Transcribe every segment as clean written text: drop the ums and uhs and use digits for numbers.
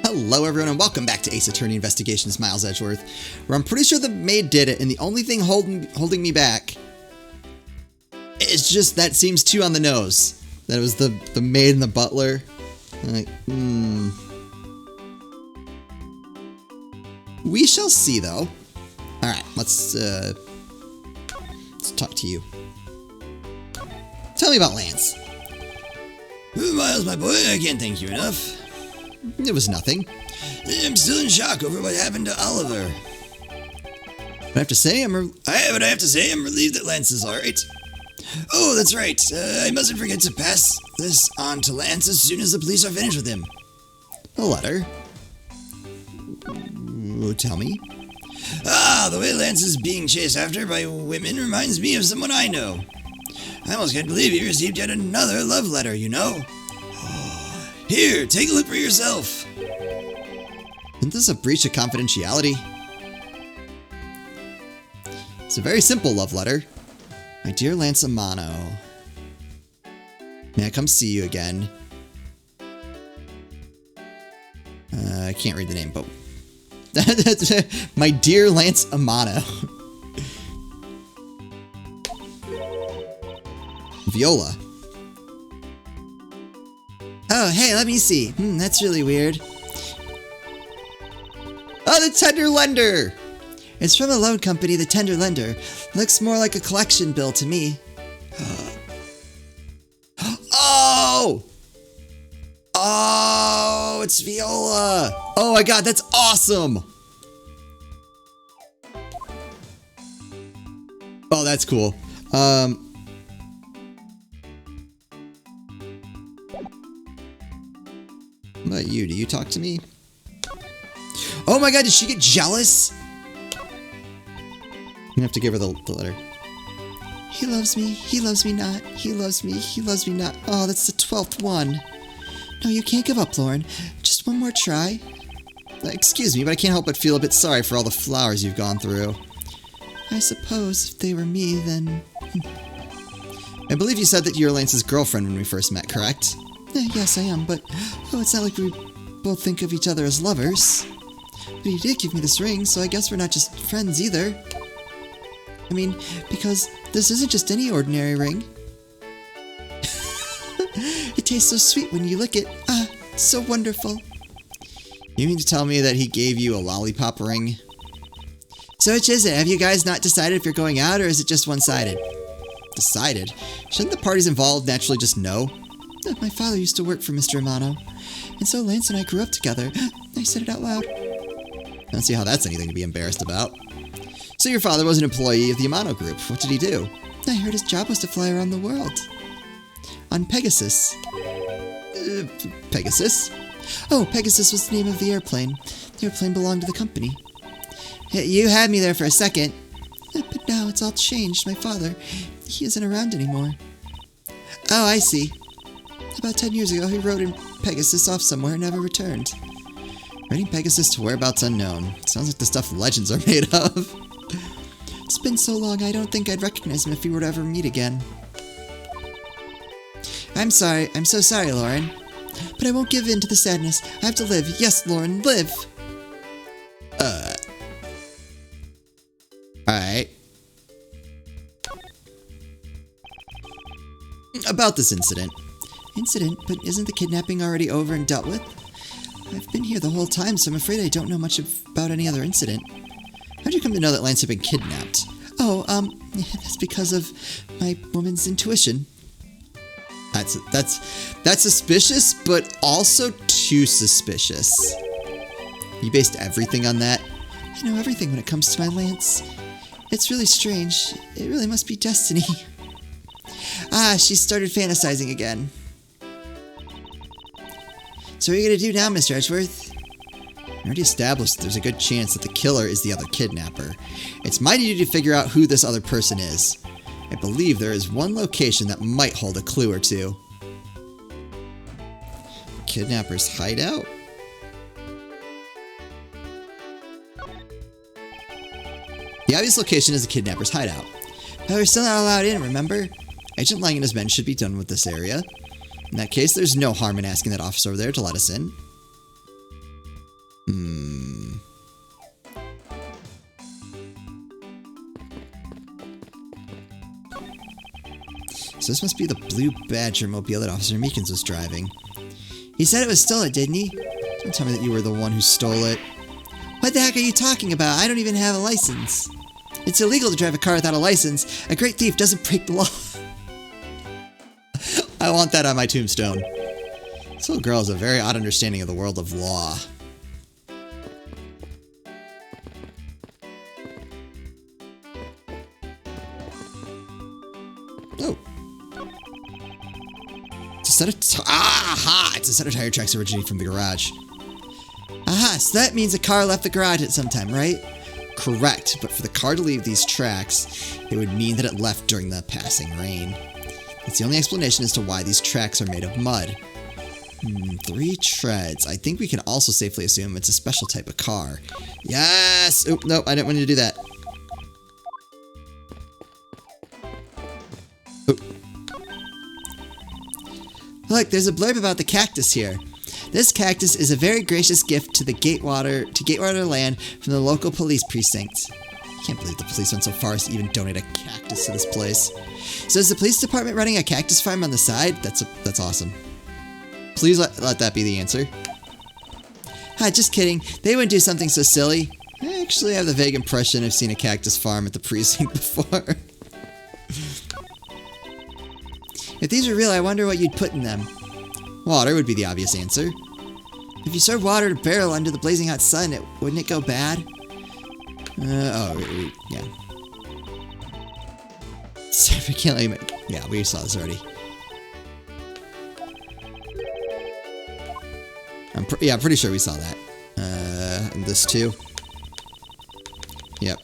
Hello everyone and welcome back to Ace Attorney Investigations, Miles Edgeworth, where I'm pretty sure the maid did it and the only thing holding me back is just that seems too on the nose. That it was the maid and the butler. Like, We shall see though. Alright, let's talk to you. Tell me about Lance. Miles, my boy, I can't thank you enough. It was nothing. I'm still in shock over what happened to Oliver. I have to say, I'm relieved that Lance is alright. Oh, that's right. I mustn't forget to pass this on to Lance as soon as the police are finished with him. A letter? Tell me. The way Lance is being chased after by women reminds me of someone I know. I almost can't believe he received yet another love letter, you know? Here, take a look for yourself. Isn't this a breach of confidentiality? It's a very simple love letter. My dear Lance Amano. May I come see you again? I can't read the name, but... My dear Lance Amano. Viola. Oh, hey, let me see. That's really weird. Oh, the Tender Lender! It's from a loan company, the Tender Lender. Looks more like a collection bill to me. Oh! Oh, it's Viola! Oh my god, that's awesome! Oh, that's cool. What about you? Do you talk to me? Oh my god, did she get jealous? I'm gonna have to give her the letter. He loves me not. He loves me not. Oh, that's the 12th one. No, you can't give up, Lauren. Just one more try. Excuse me, but I can't help but feel a bit sorry for all the flowers you've gone through. I suppose if they were me, then... I believe you said that you were Lance's girlfriend when we first met, correct? Yes, I am, but... Oh, it's not like we both think of each other as lovers. But you did give me this ring, so I guess we're not just friends either. I mean, because this isn't just any ordinary ring. It tastes so sweet when you lick it. Ah, so wonderful. You mean to tell me that he gave you a lollipop ring? So which is it? Have you guys not decided if you're going out, or is it just one-sided? Decided? Shouldn't the parties involved naturally just know? My father used to work for Mr. Amano, and so Lance and I grew up together. I said it out loud. I don't see how that's anything to be embarrassed about. So your father was an employee of the Amano Group. What did he do? I heard his job was to fly around the world. On Pegasus. Pegasus? Oh, Pegasus was the name of the airplane. The airplane belonged to the company. You had me there for a second. But now it's all changed. My father, he isn't around anymore. Oh, I see. About 10 years ago, he rode in Pegasus off somewhere and never returned. Riding Pegasus to whereabouts unknown. Sounds like the stuff legends are made of. It's been so long, I don't think I'd recognize him if we were to ever meet again. I'm sorry. I'm so sorry, Lauren. But I won't give in to the sadness. I have to live. Yes, Lauren, live! Alright. About this incident. Incident? But isn't the kidnapping already over and dealt with? I've been here the whole time, so I'm afraid I don't know much about any other incident. How'd you come to know that Lance had been kidnapped? Oh, that's because of my woman's intuition. That's suspicious, but also too suspicious. You based everything on that? I know everything when it comes to my Lance. It's really strange. It really must be destiny. Ah, she started fantasizing again. So what are you going to do now, Mr. Edgeworth? I already established that there's a good chance that the killer is the other kidnapper. It's my duty to figure out who this other person is. I believe there is one location that might hold a clue or two. Kidnapper's hideout? The obvious location is the kidnapper's hideout. But we're still not allowed in, remember? Agent Lang and his men should be done with this area. In that case, there's no harm in asking that officer over there to let us in. So this must be the blue Badger mobile that Officer Meekins was driving. He said it was stolen, didn't he? Don't tell me that you were the one who stole it. What the heck are you talking about? I don't even have a license. It's illegal to drive a car without a license. A great thief doesn't break the law. I want that on my tombstone. This little girl has a very odd understanding of the world of law. Oh. It's a set of it's a set of tire tracks originating from the garage. Aha, so that means a car left the garage at some time, right? Correct, but for the car to leave these tracks, it would mean that it left during the passing rain. It's the only explanation as to why these tracks are made of mud. 3 treads. I think we can also safely assume it's a special type of car. Yes! Oh, no, I didn't want you to do that. Oh. Look, there's a blurb about the cactus here. This cactus is a very gracious gift to Gatewater land from the local police precinct. I can't believe the police went so far as to even donate a cactus to this place. So is the police department running a cactus farm on the side? That's awesome. Please let that be the answer. Just kidding. They wouldn't do something so silly. I actually have the vague impression I've seen a cactus farm at the precinct before. If these were real, I wonder what you'd put in them. Water would be the obvious answer. If you serve water in a barrel under the blazing hot sun, wouldn't it go bad? Yeah. Significantly, yeah, we saw this already. I'm pretty sure we saw that. And this too. Yep.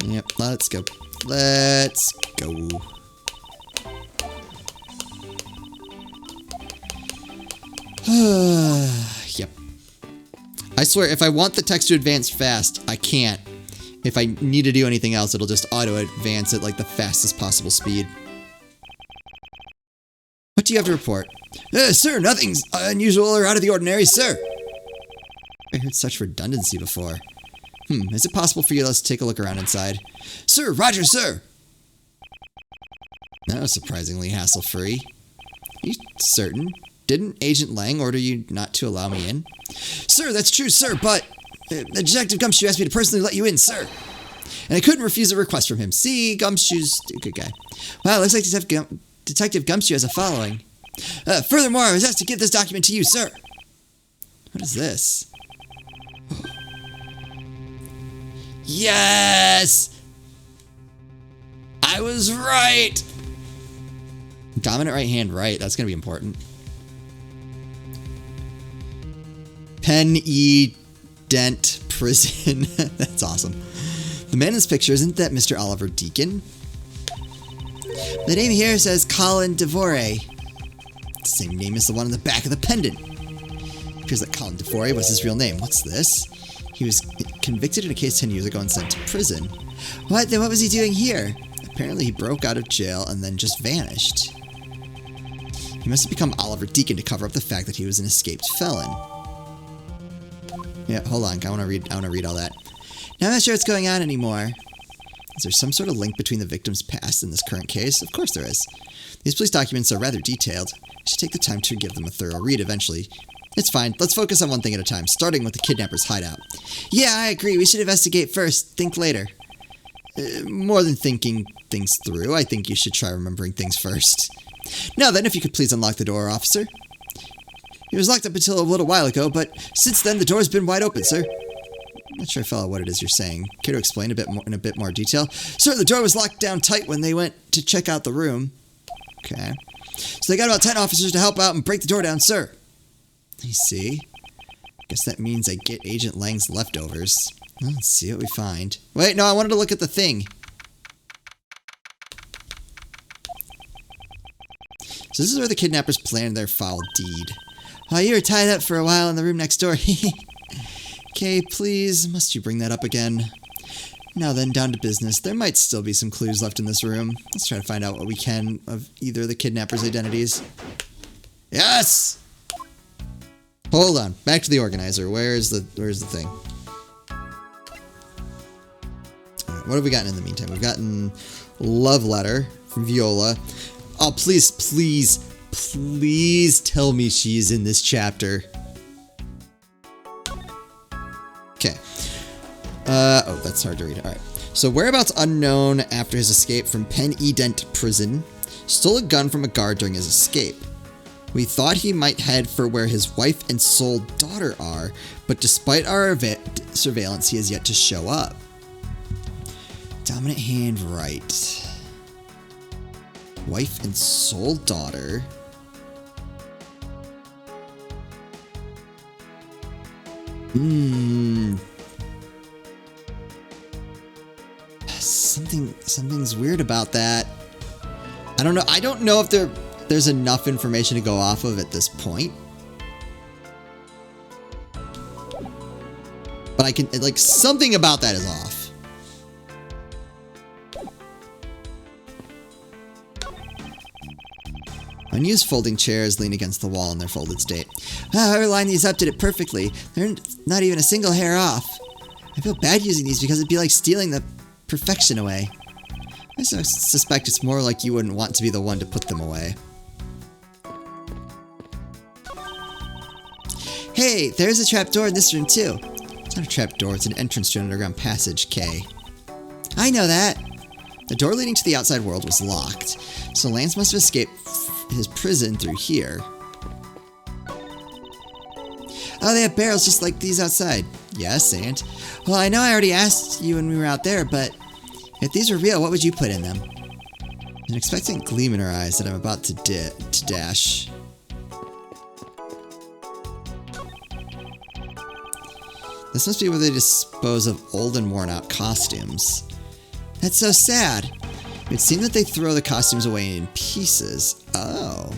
Yep, let's go. Let's go. Yep. I swear, if I want the text to advance fast, I can't. If I need to do anything else, it'll just auto-advance at like the fastest possible speed. What do you have to report? Sir, nothing's unusual or out of the ordinary, sir. I heard such redundancy before. Is it possible for you to take a look around inside? Sir, roger, sir. That was surprisingly hassle-free. Are you certain? Didn't Agent Lang order you not to allow me in? Sir, that's true, sir, but Detective Gumshoe asked me to personally let you in, sir. And I couldn't refuse a request from him. See, Gumshoe's a good guy. Wow, looks like Detective Gumshoe has a following. Furthermore, I was asked to give this document to you, sir. What is this? Yes! I was right! Dominant right hand right. That's going to be important. Penny Dent Prison. That's awesome. The man in this picture, isn't that Mr. Oliver Deacon? The name here says Colin DeVore. Same name as the one on the back of the pendant. It appears that Colin DeVore was his real name. What's this? He was convicted in a case 10 years ago and sent to prison. What? Then what was he doing here? Apparently he broke out of jail and then just vanished. He must have become Oliver Deacon to cover up the fact that he was an escaped felon. Yeah, hold on. I want to read all that. Now I'm not sure what's going on anymore. Is there some sort of link between the victim's past and this current case? Of course there is. These police documents are rather detailed. I should take the time to give them a thorough read eventually. It's fine. Let's focus on one thing at a time, starting with the kidnapper's hideout. Yeah, I agree. We should investigate first, think later. More than thinking things through, I think you should try remembering things first. Now then, if you could please unlock the door, officer. It was locked up until a little while ago, but since then the door's been wide open, sir. I'm not sure I follow what it is you're saying. Care to explain in a bit more detail? Sir, the door was locked down tight when they went to check out the room. Okay. So they got about 10 officers to help out and break the door down, sir. I see. Guess that means I get Agent Lang's leftovers. Well, let's see what we find. Wait, no, I wanted to look at the thing. So this is where the kidnappers planned their foul deed. Oh, you were tied up for a while in the room next door. Okay, please, must you bring that up again? Now then, down to business. There might still be some clues left in this room. Let's try to find out what we can of either of the kidnappers' identities. Yes! Hold on. Back to the organizer. Where's the thing? Alright, what have we gotten in the meantime? We've gotten love letter from Viola. Oh, please, please, please tell me she's in this chapter. Okay. Oh, that's hard to read. Alright. So, whereabouts unknown after his escape from Pen Edent prison. Stole a gun from a guard during his escape. We thought he might head for where his wife and sole daughter are, but despite our surveillance, he has yet to show up. Dominant hand right. Wife and sole daughter. Something's weird about that. I don't know. I don't know if there's enough information to go off of at this point. But I can, like, something about that is off. Unused folding chairs lean against the wall in their folded state. Whoever lined these up did it perfectly. They're not even a single hair off. I feel bad using these because it'd be like stealing the perfection away. I suspect it's more like you wouldn't want to be the one to put them away. Hey, there's a trapdoor in this room too. It's not a trapdoor, it's an entrance to an underground passage, K. I know that. The door leading to the outside world was locked, so Lance must have escaped his prison through here. Oh, they have barrels just like these outside. Yes, and? Well, I know I already asked you when we were out there, but if these were real, what would you put in them? An expectant gleam in her eyes that I'm about to dash. This must be where they dispose of old and worn out costumes. That's so sad. It would seem that they throw the costumes away in pieces. Oh.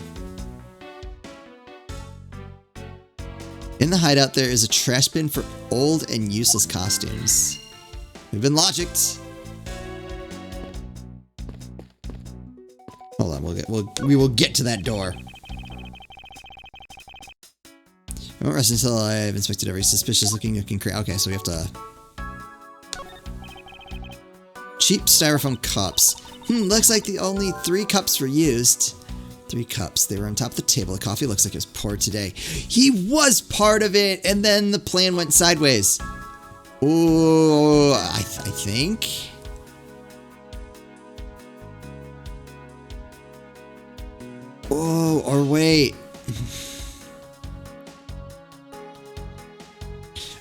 In the hideout there is a trash bin for old and useless costumes. We've been logicked. Hold on, we will get to that door. I won't rest until I've inspected every suspicious looking crate. Okay, so we have to... Cheap styrofoam cups. Looks like the only 3 cups were used. 3 cups. They were on top of the table. The coffee looks like it was poured today. He was part of it, and then the plan went sideways. Ooh, I think... Oh, or wait.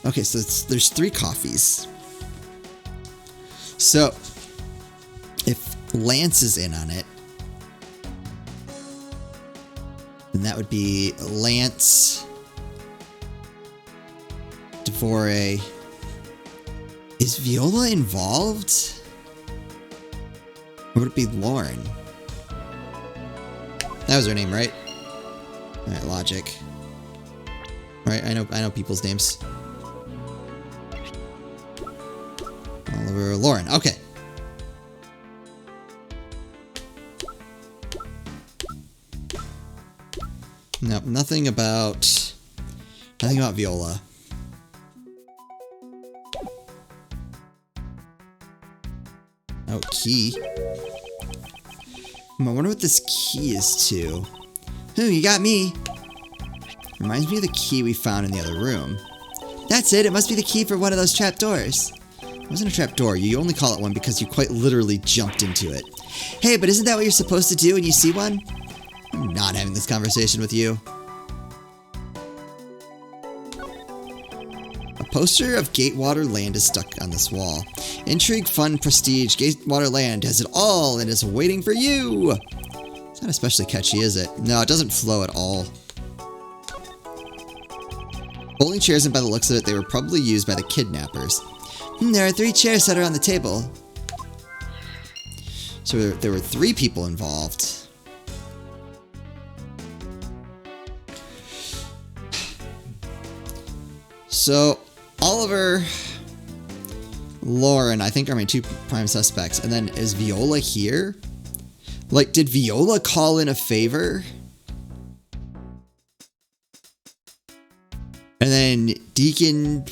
Okay, so there's 3 coffees. So, if Lance is in on it, then that would be Lance, Devore. Is Viola involved? Or would it be Lauren? That was her name, right? Alright, logic. Alright, I know people's names. Oliver, Lauren, okay. No, nothing about Viola. Oh, key. I wonder what this key is to. Ooh, you got me. Reminds me of the key we found in the other room. That's it, it must be the key for one of those trapdoors. It wasn't a trapdoor, you only call it one because you quite literally jumped into it. Hey, but isn't that what you're supposed to do when you see one? I'm not having this conversation with you. A poster of Gatewater Land is stuck on this wall. Intrigue, fun, prestige, Gatewater Land has it all and is waiting for you! It's not especially catchy, is it? No, it doesn't flow at all. Folding chairs, and by the looks of it, they were probably used by the kidnappers. There are 3 chairs set around the table. So there were 3 people involved. So, Oliver, Lauren, I think are my 2 prime suspects. And then is Viola here? Like, did Viola call in a favor? And then Deacon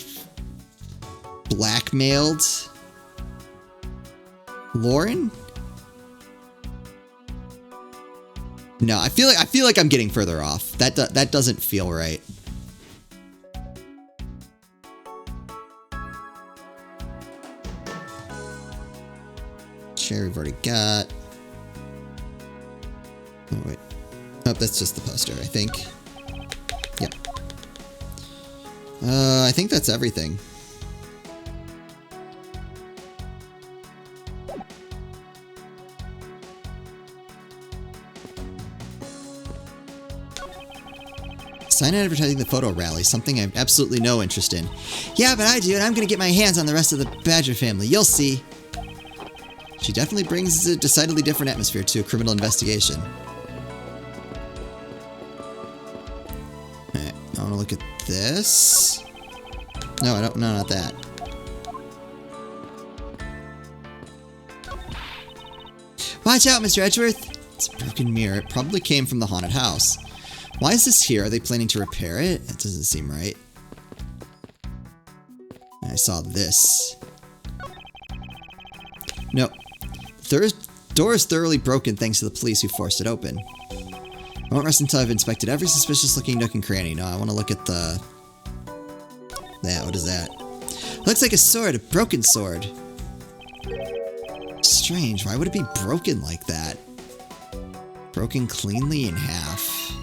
blackmailed Lauren? No, I feel like I'm getting further off. That doesn't feel right. Chair we've already got. Oh wait. Oh, that's just the poster, I think. Yep. I think that's everything. Sign advertising the photo rally, something I have absolutely no interest in. Yeah, but I do, and I'm gonna get my hands on the rest of the Badger family. You'll see. She definitely brings a decidedly different atmosphere to a criminal investigation. Alright, I want to look at this. No, I don't. No, not that. Watch out, Mr. Edgeworth! It's a broken mirror. It probably came from the haunted house. Why is this here? Are they planning to repair it? That doesn't seem right. I saw this. Nope. The door is thoroughly broken thanks to the police who forced it open. I won't rest until I've inspected every suspicious-looking nook and cranny. No, I want to look at the... Yeah, what is that? Looks like a sword, a broken sword. Strange, why would it be broken like that? Broken cleanly in half.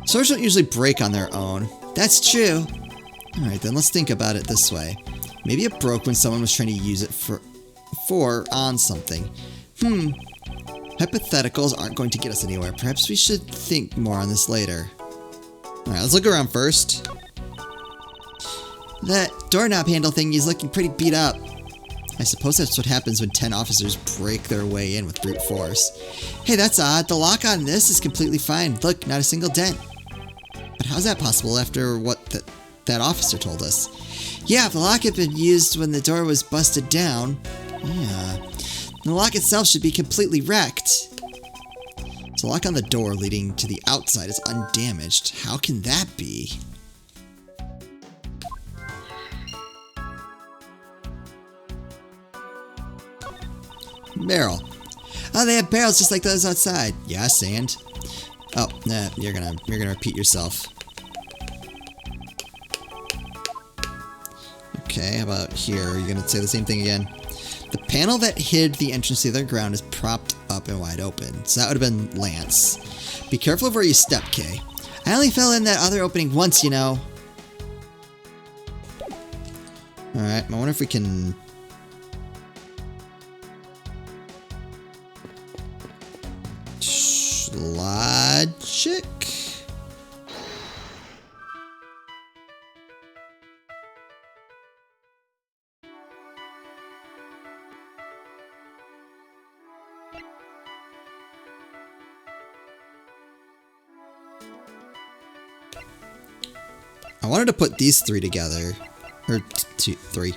Swords don't usually break on their own. That's true. Alright, then let's think about it this way. Maybe it broke when someone was trying to use it for on something. Hypotheticals aren't going to get us anywhere. Perhaps we should think more on this later. Alright, let's look around first. That doorknob handle thing is looking pretty beat up. I suppose that's what happens when 10 officers break their way in with brute force. Hey, that's odd. The lock on this is completely fine. Look, not a single dent. But how's that possible after what that officer told us? Yeah, if the lock had been used when the door was busted down... Yeah. The lock itself should be completely wrecked. The lock on the door leading to the outside is undamaged. How can that be? Barrel. Oh, they have barrels just like those outside. Yeah, sand. Oh, nah, you're gonna repeat yourself. Okay, how about here? Are you gonna say the same thing again? The panel that hid the entrance to the underground is propped up and wide open. So that would have been Lance. Be careful of where you step, Kay. I only fell in that other opening once, you know. Alright, I wonder if we can... Logic? I wanted to put these three together. Or three.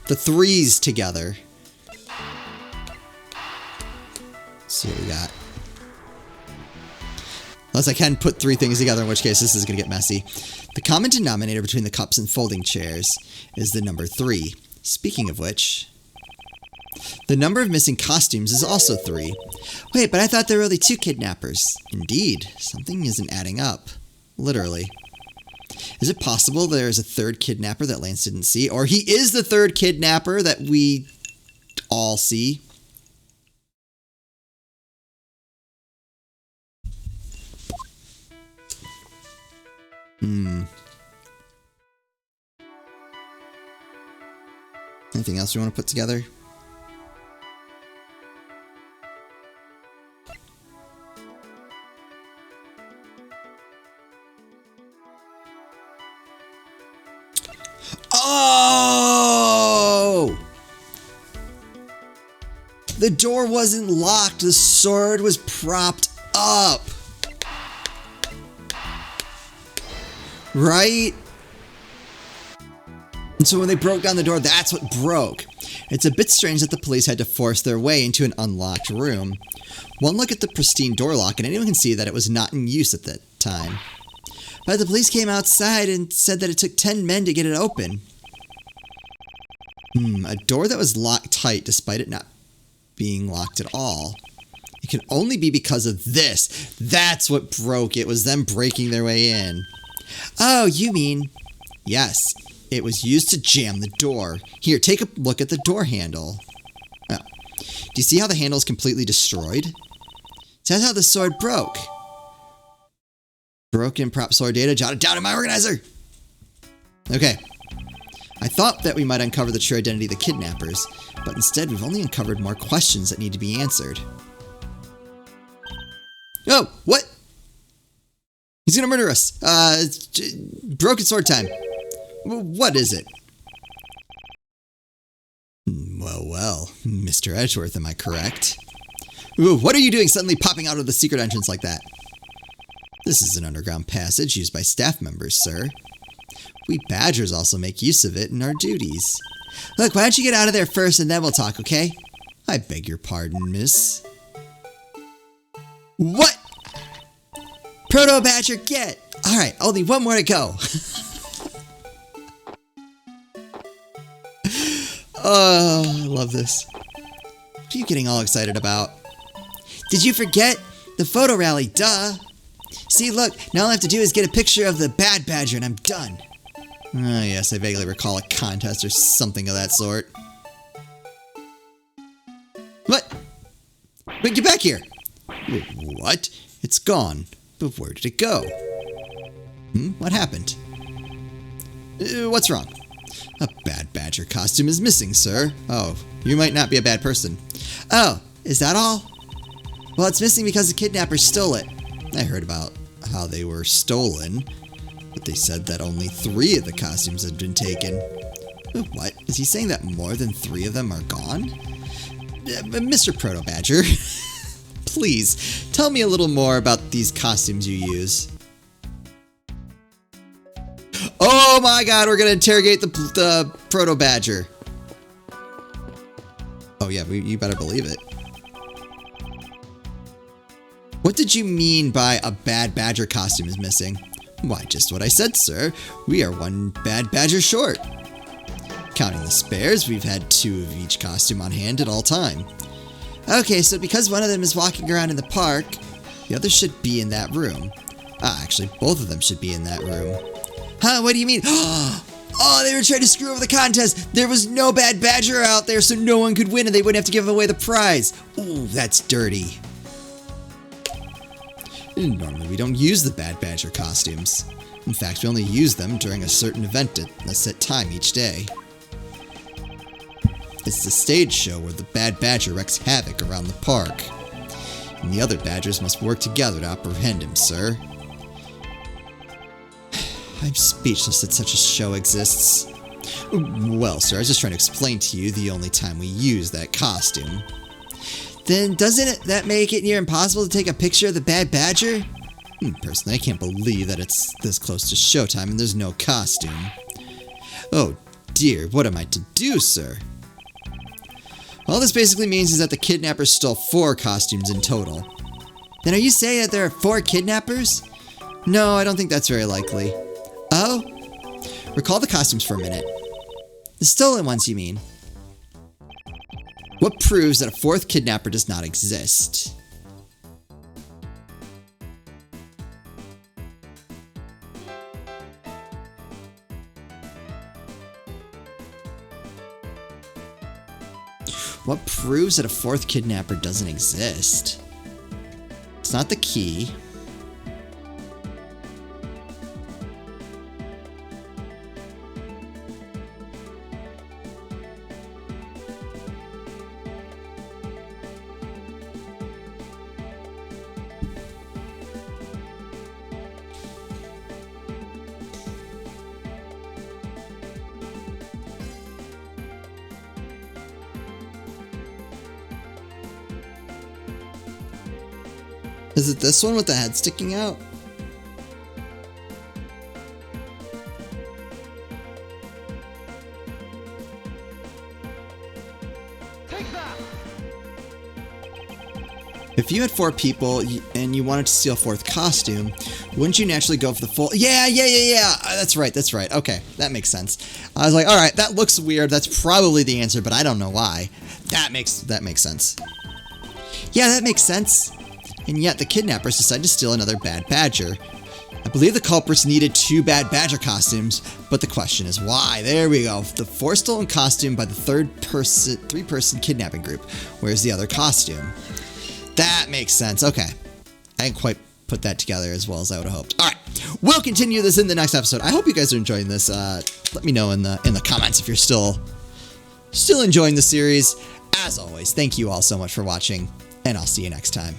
The threes together. Let's see what we got. Unless I can put three things together, in which case this is going to get messy. The common denominator between the cups and folding chairs is the number 3. Speaking of which, the number of missing costumes is also 3. Wait, but I thought there were only 2 kidnappers. Indeed, something isn't adding up. Literally. Is it possible there is a 3rd kidnapper that Lance didn't see? Or he is the 3rd kidnapper that we all see? Anything else you want to put together? Oh! The door wasn't locked. The sword was propped up. Right? And so when they broke down the door, that's what broke. It's a bit strange that the police had to force their way into an unlocked room. One look at the pristine door lock and anyone can see that it was not in use at that time. but the police came outside and said that it took 10 men to get it open. A door that was locked tight despite it not being locked at all. It can only be because of this. That's what broke it, was them breaking their way in. Oh, you mean... Yes, it was used to jam the door. Here, take a look at the door handle. Oh. Do you see how the handle is completely destroyed? That's how the sword broke. Broken prop sword data jotted down in my organizer. Okay. I thought that we might uncover the true identity of the kidnappers, but instead we've only uncovered more questions that need to be answered. Oh, what? He's gonna murder us. Broken sword time. What is it? Well, Mr. Edgeworth, am I correct? Ooh, what are you doing suddenly popping out of the secret entrance like that? This is an underground passage used by staff members, sir. We Badgers also make use of it in our duties. Look, why don't you get out of there first and then we'll talk, okay? I beg your pardon, miss. What? Proto-Badger, get! Alright, only one more to go. Oh, I love this. What are you getting all excited about? Did you forget? The photo rally, duh! See, look, now all I have to do is get a picture of the Bad Badger and I'm done. Oh, yes, I vaguely recall a contest or something of that sort. What? Wait, get back here! What? It's gone. But where did it go? What happened? What's wrong? A Bad Badger costume is missing, sir. Oh, you might not be a bad person. Oh, is that all? Well, it's missing because the kidnappers stole it. I heard about how they were stolen, but they said that only 3 of the costumes had been taken. What? Is he saying that more than 3 of them are gone? Mr. Proto-Badger, please, tell me a little more about these costumes you use. Oh my god, we're gonna interrogate the Proto-Badger. Oh yeah, you better believe it. What did you mean by a Bad Badger costume is missing? Why, just what I said, sir. We are 1 Bad Badger short. Counting the spares, we've had 2 of each costume on hand at all time. Okay, so because one of them is walking around in the park, the other should be in that room. Actually, both of them should be in that room. Huh, what do you mean? Oh, they were trying to screw over the contest. There was no Bad Badger out there, so no one could win and they wouldn't have to give away the prize. Ooh, that's dirty. Normally, we don't use the Bad Badger costumes. In fact, we only use them during a certain event at a set time each day. It's the stage show where the Bad Badger wreaks havoc around the park. And the other Badgers must work together to apprehend him, sir. I'm speechless that such a show exists. Well, sir, I was just trying to explain to you the only time we use that costume. Then doesn't that make it near impossible to take a picture of the Bad Badger? Personally, I can't believe that it's this close to showtime and there's no costume. Oh dear, what am I to do, sir? All this basically means is that the kidnappers stole 4 costumes in total. Then are you saying that there are 4 kidnappers? No, I don't think that's very likely. Oh? Recall the costumes for a minute. The stolen ones, you mean? What proves that a 4th kidnapper does not exist? What proves that a 4th kidnapper doesn't exist? It's not the key. Is it this one with the head sticking out? If you had 4 people and you wanted to steal a 4th costume, wouldn't you naturally go for the full... Yeah. That's right. Okay, that makes sense. I was like, all right, that looks weird. That's probably the answer, but I don't know why. That makes sense. Yeah, that makes sense. And yet the kidnappers decided to steal another bad badger. I believe the culprits needed 2 bad badger costumes, but the question is why? There we go. The 4 stolen costume by the 3-person kidnapping group. Where's the other costume? That makes sense. Okay. I didn't quite put that together as well as I would have hoped. All right. We'll continue this in the next episode. I hope you guys are enjoying this. Let me know in the comments if you're still enjoying the series. As always, thank you all so much for watching, and I'll see you next time.